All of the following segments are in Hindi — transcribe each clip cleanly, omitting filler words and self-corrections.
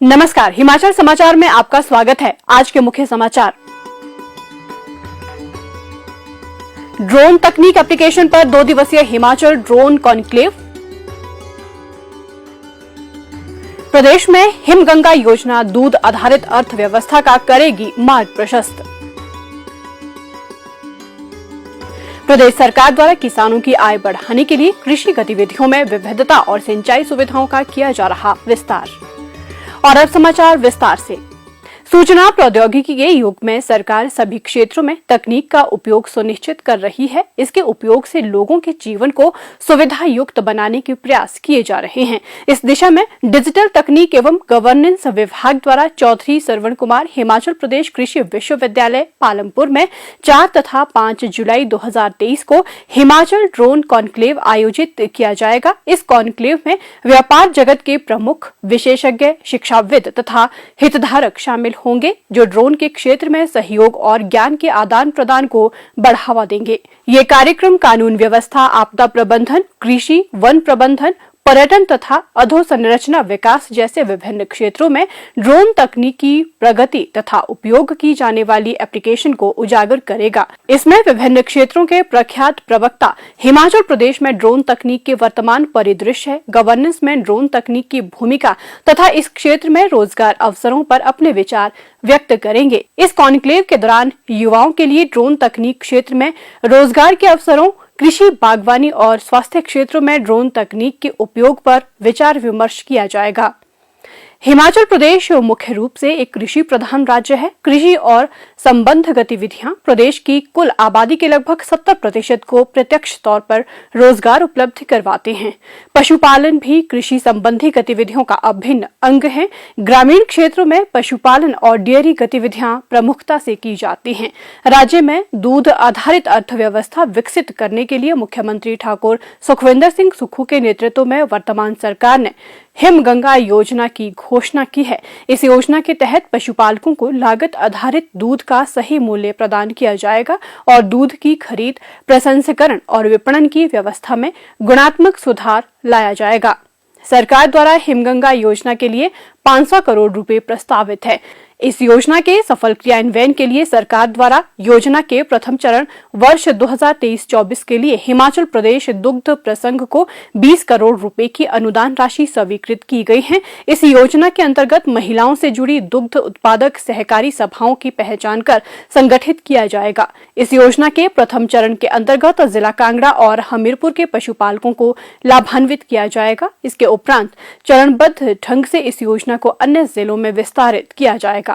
नमस्कार, हिमाचल समाचार में आपका स्वागत है। आज के मुख्य समाचार। ड्रोन तकनीक एप्लीकेशन पर 2 दिवसीय हिमाचल ड्रोन कॉन्क्लेव। प्रदेश में हिमगंगा योजना दूध आधारित अर्थव्यवस्था का करेगी मार्ग प्रशस्त। प्रदेश सरकार द्वारा किसानों की आय बढ़ाने के लिए कृषि गतिविधियों में विविधता और सिंचाई सुविधाओं का किया जा रहा विस्तार। और अब समाचार विस्तार से। सूचना प्रौद्योगिकी के युग में सरकार सभी क्षेत्रों में तकनीक का उपयोग सुनिश्चित कर रही है। इसके उपयोग से लोगों के जीवन को सुविधा युक्त बनाने के प्रयास किए जा रहे हैं। इस दिशा में डिजिटल तकनीक एवं गवर्नेंस विभाग द्वारा चौधरी सरवण कुमार हिमाचल प्रदेश कृषि विश्वविद्यालय पालमपुर में 4 तथा 5 जुलाई 2023 को हिमाचल ड्रोन कॉन्क्लेव आयोजित किया जाएगा। इस कॉन्क्लेव में व्यापार जगत के प्रमुख, विशेषज्ञ, शिक्षाविद तथा हितधारक शामिल होंगे, जो ड्रोन के क्षेत्र में सहयोग और ज्ञान के आदान प्रदान को बढ़ावा देंगे। ये कार्यक्रम कानून व्यवस्था, आपदा प्रबंधन, कृषि, वन प्रबंधन, पर्यटन तथा अधोसंरचना विकास जैसे विभिन्न क्षेत्रों में ड्रोन तकनीकी प्रगति तथा उपयोग की जाने वाली एप्लीकेशन को उजागर करेगा। इसमें विभिन्न क्षेत्रों के प्रख्यात प्रवक्ता हिमाचल प्रदेश में ड्रोन तकनीक के वर्तमान परिदृश्य, गवर्नेंस में ड्रोन तकनीक की भूमिका तथा इस क्षेत्र में रोजगार अवसरों पर अपने विचार व्यक्त करेंगे। इस कॉन्क्लेव के दौरान युवाओं के लिए ड्रोन तकनीक क्षेत्र में रोजगार के अवसरों, कृषि, बागवानी और स्वास्थ्य क्षेत्रों में ड्रोन तकनीक के उपयोग पर विचार विमर्श किया जाएगा। हिमाचल प्रदेश मुख्य रूप से एक कृषि प्रधान राज्य है। कृषि और संबंध गतिविधियां प्रदेश की कुल आबादी के लगभग 70% को प्रत्यक्ष तौर पर रोजगार उपलब्ध करवाते हैं। पशुपालन भी कृषि संबंधी गतिविधियों का अभिन्न अंग है। ग्रामीण क्षेत्रों में पशुपालन और डेयरी गतिविधियां प्रमुखता से की जाती हैं। राज्य में दूध आधारित अर्थव्यवस्था विकसित करने के लिए मुख्यमंत्री ठाकुर सुखविंदर सिंह सुक्खू के नेतृत्व में वर्तमान सरकार ने हिमगंगा योजना की घोषणा की है। इस योजना के तहत पशुपालकों को लागत आधारित दूध का सही मूल्य प्रदान किया जाएगा और दूध की खरीद, प्रसंस्करण और विपणन की व्यवस्था में गुणात्मक सुधार लाया जाएगा। सरकार द्वारा हिमगंगा योजना के लिए 500 करोड़ रुपए प्रस्तावित है। इस योजना के सफल क्रियान्वयन के लिए सरकार द्वारा योजना के प्रथम चरण वर्ष 2023-24 के लिए हिमाचल प्रदेश दुग्ध प्रसंघ को 20 करोड़ रुपए की अनुदान राशि स्वीकृत की गई है। इस योजना के अंतर्गत महिलाओं से जुड़ी दुग्ध उत्पादक सहकारी सभाओं की पहचान कर संगठित किया जाएगा। इस योजना के प्रथम चरण के अंतर्गत जिला कांगड़ा और हमीरपुर के पशुपालकों को लाभान्वित किया जाएगा। इसके उपरांत चरणबद्ध ढंग से इस योजना को अन्य जिलों में विस्तारित किया जाएगा।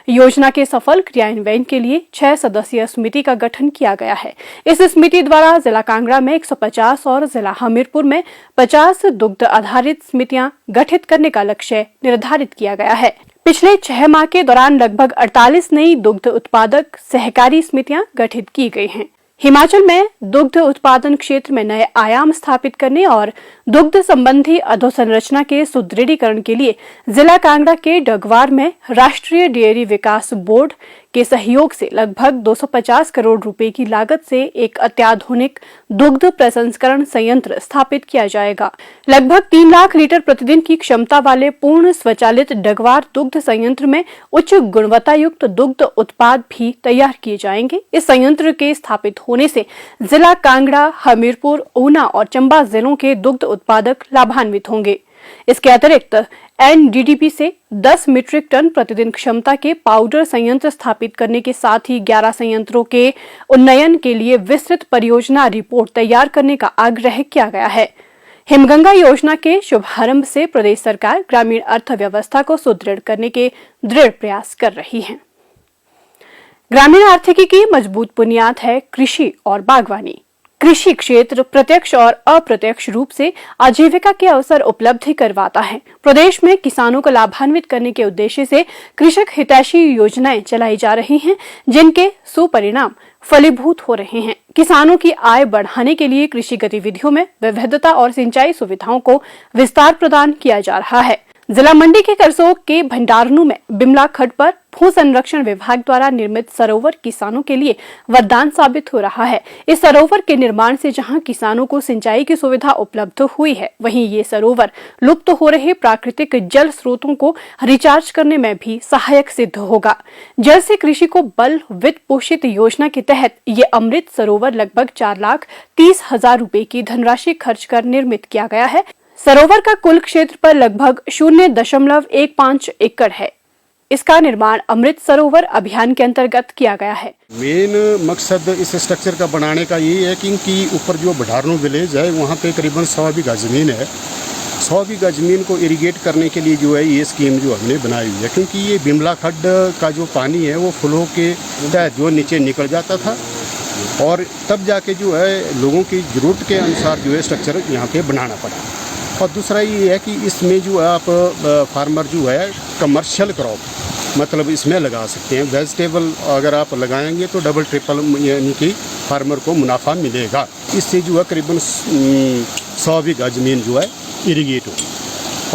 योजना के सफल क्रियान्वयन के लिए 6 सदस्यीय समिति का गठन किया गया है। इस समिति द्वारा जिला कांगड़ा में 150 और जिला हमीरपुर में 50 दुग्ध आधारित समितियां गठित करने का लक्ष्य निर्धारित किया गया है। पिछले 6 माह के दौरान लगभग 48 नई दुग्ध उत्पादक सहकारी समितियां गठित की गई हैं। हिमाचल में दुग्ध उत्पादन क्षेत्र में नए आयाम स्थापित करने और दुग्ध संबंधी अधोसंरचना के सुदृढ़ीकरण के लिए जिला कांगड़ा के डगवार में राष्ट्रीय डेयरी विकास बोर्ड के सहयोग से लगभग 250 करोड़ रुपए की लागत से एक अत्याधुनिक दुग्ध प्रसंस्करण संयंत्र स्थापित किया जाएगा। लगभग 3 लाख लीटर प्रतिदिन की क्षमता वाले पूर्ण स्वचालित डगवार दुग्ध संयंत्र में उच्च गुणवत्ता युक्त दुग्ध उत्पाद भी तैयार किए जाएंगे। इस संयंत्र के स्थापित होने से जिला कांगड़ा, हमीरपुर, ऊना और चंबा जिलों के दुग्ध उत्पादक लाभान्वित होंगे। इसके अतिरिक्त एनडीडीपी से 10 मीट्रिक टन प्रतिदिन क्षमता के पाउडर संयंत्र स्थापित करने के साथ ही 11 संयंत्रों के उन्नयन के लिए विस्तृत परियोजना रिपोर्ट तैयार करने का आग्रह किया गया है। हिमगंगा योजना के शुभारंभ से प्रदेश सरकार ग्रामीण अर्थव्यवस्था को सुदृढ़ करने के दृढ़ प्रयास कर रही है। ग्रामीण आर्थिकी की मजबूत बुनियाद है कृषि और बागवानी। कृषि क्षेत्र प्रत्यक्ष और अप्रत्यक्ष रूप से आजीविका के अवसर उपलब्ध करवाता है। प्रदेश में किसानों को लाभान्वित करने के उद्देश्य से कृषक हितैषी योजनाएं चलाई जा रही हैं, जिनके सुपरिणाम फलीभूत हो रहे हैं। किसानों की आय बढ़ाने के लिए कृषि गतिविधियों में विविधता और सिंचाई सुविधाओं को विस्तार प्रदान किया जा रहा है। जिला मंडी के करसोग के भंडारनु में बिमला खड्ड पर भू संरक्षण विभाग द्वारा निर्मित सरोवर किसानों के लिए वरदान साबित हो रहा है। इस सरोवर के निर्माण से जहां किसानों को सिंचाई की सुविधा उपलब्ध हुई है, वहीं ये सरोवर लुप्त हो रहे प्राकृतिक जल स्रोतों को रिचार्ज करने में भी सहायक सिद्ध होगा। जल से कृषि को बल वित्त पोषित योजना के तहत ये अमृत सरोवर लगभग 4,30,000 रुपए की धनराशि खर्च कर निर्मित किया गया है। सरोवर का कुल क्षेत्र पर लगभग 0.15 एकड़ है। इसका निर्माण अमृत सरोवर अभियान के अंतर्गत किया गया है। मेन मकसद इस स्ट्रक्चर का बनाने का ये है कि इनकी ऊपर जो भंडारनु विलेज है वहाँ पे करीबन 100 बीघा जमीन है। 100 बीघा जमीन को इरिगेट करने के लिए जो है ये स्कीम जो हमने बनाई हुई है, क्योंकि ये बिमला खड्ड का जो पानी है वो फ्लो के तहत जो नीचे निकल जाता था और तब जाके जो है लोगों की ज़रूरत के अनुसार जो है स्ट्रक्चर यहाँ पे बनाना पड़ा। और दूसरा ये है कि इसमें जो है आप फार्मर जो है कमर्शियल क्रॉप मतलब इसमें लगा सकते हैं। वेजिटेबल अगर आप लगाएंगे तो डबल ट्रिपल यानी कि फार्मर को मुनाफा मिलेगा। इससे जो है करीबन 100 बीघा ज़मीन जो है इरिगेट हो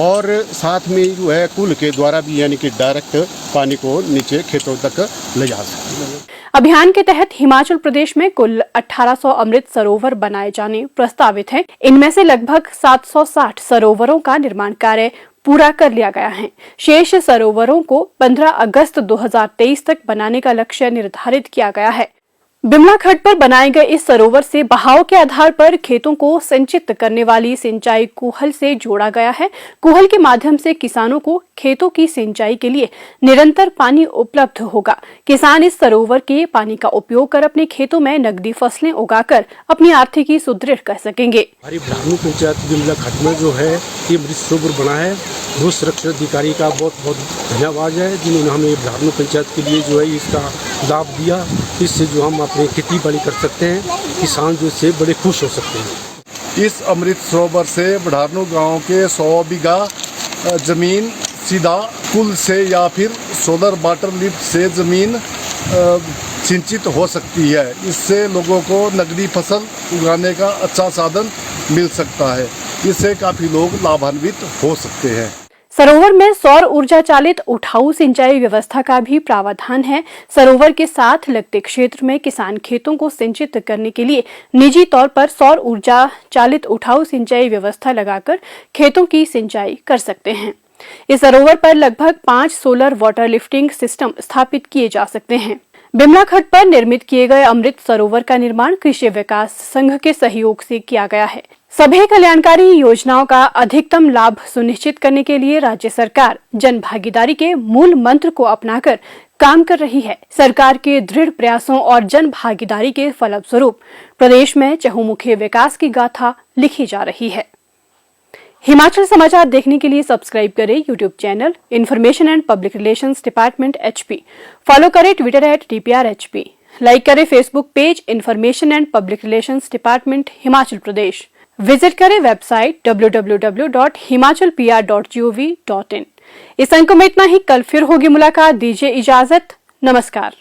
और साथ में जो है कुल के द्वारा भी यानी कि डायरेक्ट पानी को नीचे खेतों तक ले जा सकते हैं। अभियान के तहत हिमाचल प्रदेश में कुल 1800 अमृत सरोवर बनाए जाने प्रस्तावित हैं। इनमें से लगभग 760 सरोवरों का निर्माण कार्य पूरा कर लिया गया है। शेष सरोवरों को 15 अगस्त 2023 तक बनाने का लक्ष्य निर्धारित किया गया है। बिमला खड्ड पर बनाए गए इस सरोवर से बहाव के आधार पर खेतों को सिंचित करने वाली सिंचाई कूहल से जोड़ा गया है। कूहल के माध्यम से किसानों को खेतों की सिंचाई के लिए निरंतर पानी उपलब्ध होगा। किसान इस सरोवर के पानी का उपयोग कर अपने खेतों में नकदी फसलें उगाकर अपनी आर्थिकी सुदृढ़ कर सकेंगे। हमारी भ्रामू पंचायत बिमला खड्ड में जो है ये अमृत सरोवर बना है। भू संरक्षण अधिकारी का बहुत बहुत धन्यवाद है जिन्होंने हमें भ्रामू पंचायत के लिए जो है इसका लाभ दिया। इससे जो हम अपनी खेती बाड़ी कर सकते हैं, किसान जो इससे बड़े खुश हो सकते हैं। इस अमृत सरोवर से भंडारनु गांव के 100 बीघा जमीन सीधा पुल से या फिर सोलर वाटर लिफ्ट से जमीन सिंचित हो सकती है। इससे लोगों को नकदी फसल उगाने का अच्छा साधन मिल सकता है। इससे काफ़ी लोग लाभान्वित हो सकते हैं। सरोवर में सौर ऊर्जा चालित उठाऊ सिंचाई व्यवस्था का भी प्रावधान है। सरोवर के साथ लगते क्षेत्र में किसान खेतों को सिंचित करने के लिए निजी तौर पर सौर ऊर्जा चालित उठाऊ सिंचाई व्यवस्था लगाकर खेतों की सिंचाई कर सकते हैं। इस सरोवर पर लगभग 5 सोलर वाटर लिफ्टिंग सिस्टम स्थापित किए जा सकते हैं। बिमला खड्ड पर निर्मित किए गए अमृत सरोवर का निर्माण कृषि विकास संघ के सहयोग से किया गया है। सभी कल्याणकारी योजनाओं का अधिकतम लाभ सुनिश्चित करने के लिए राज्य सरकार जन भागीदारी के मूल मंत्र को अपनाकर काम कर रही है। सरकार के दृढ़ प्रयासों और जन भागीदारी के फलस्वरूप प्रदेश में चहुमुखी विकास की गाथा लिखी जा रही है। हिमाचल समाचार देखने के लिए सब्सक्राइब करें YouTube channel information and public relations department HP। Follow करें ट्विटर @DPRHP। लाइक करें Facebook page information and public relations department Himachal Pradesh. Visit करें वेबसाइट www.himachalpr.gov.in। इस अंक में इतना ही। कल फिर होगी मुलाकात। दीजिए इजाजत। नमस्कार।